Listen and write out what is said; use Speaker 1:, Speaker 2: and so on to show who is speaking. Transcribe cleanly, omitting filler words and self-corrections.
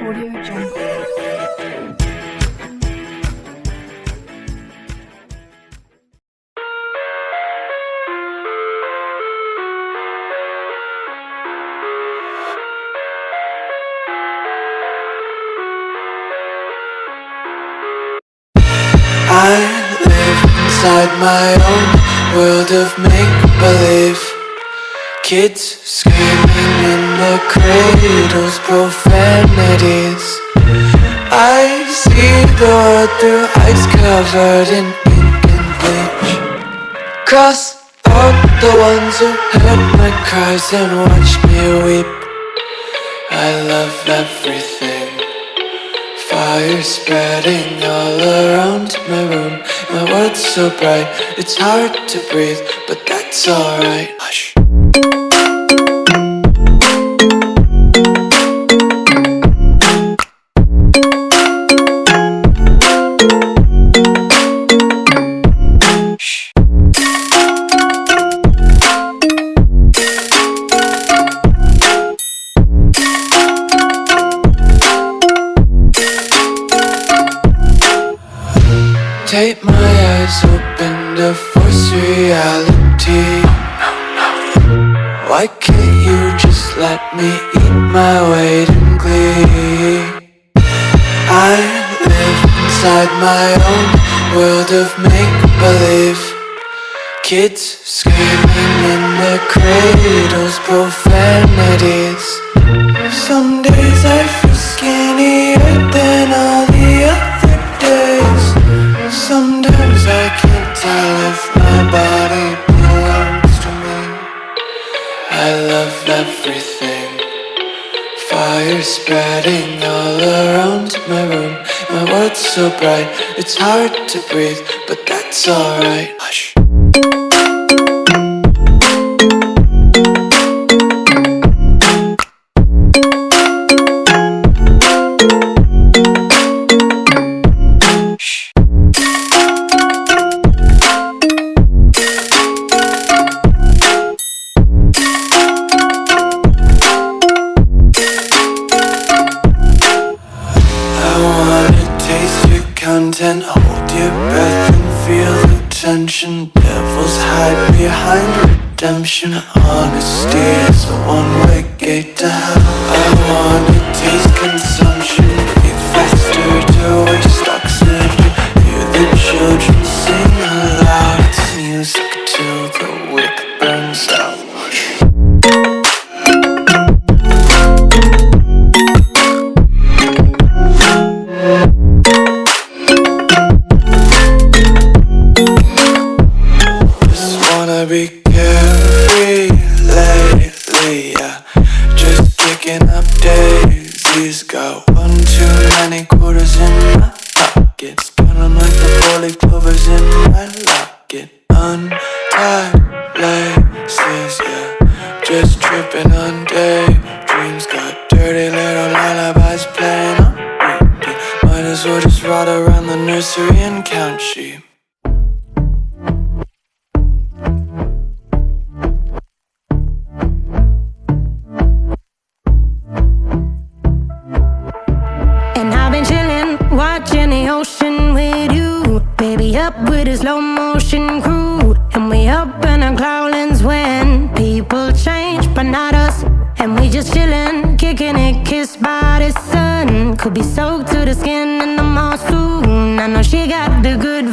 Speaker 1: Audio Jungle.
Speaker 2: I live inside my own world of make-believe. Kids screaming in the cradles, profanities. I see the world through eyes covered in ink and bleach. Cross out the ones who heard my cries and watched me weep. I love everything. Fire spreading all around my room. My world's so bright, it's hard to breathe, but that's alright. Hush. Tape my eyes open to force reality. Why can't you just let me eat my weight in glee? I live inside my own world of make-believe. Kids screaming in their cradles, profanities. Some days I feel skinnier than all the other days. Sometimes I can't tell if my body belongs to me. I love everything. Fire spreading all around my room. My world's so bright, it's hard to breathe, but that's alright. Hush. Content, hold your breath and feel the tension. Devils hide behind redemption. Honesty is a one-way gate to hell. I wanna taste consumption, breathe faster to waste oxygen. Hear the children sing aloud. It's music till the wick burns out. Be carefree lately, yeah. Just kicking up daisies. Got one too many quarters in my pockets. Counting like the four-leaf clovers in my locket. Untied laces, yeah. Just tripping on daydreams. Got dirty little lullabies playing on repeat. Might as well just ride around the nursery and count sheep.
Speaker 3: Watching the ocean with you, baby, up with a slow motion crew. And we up in our clouds when people change, but not us. And we just chillin', kicking it, kissed by the sun. Could be soaked to the skin in the mall soon. I know she got the good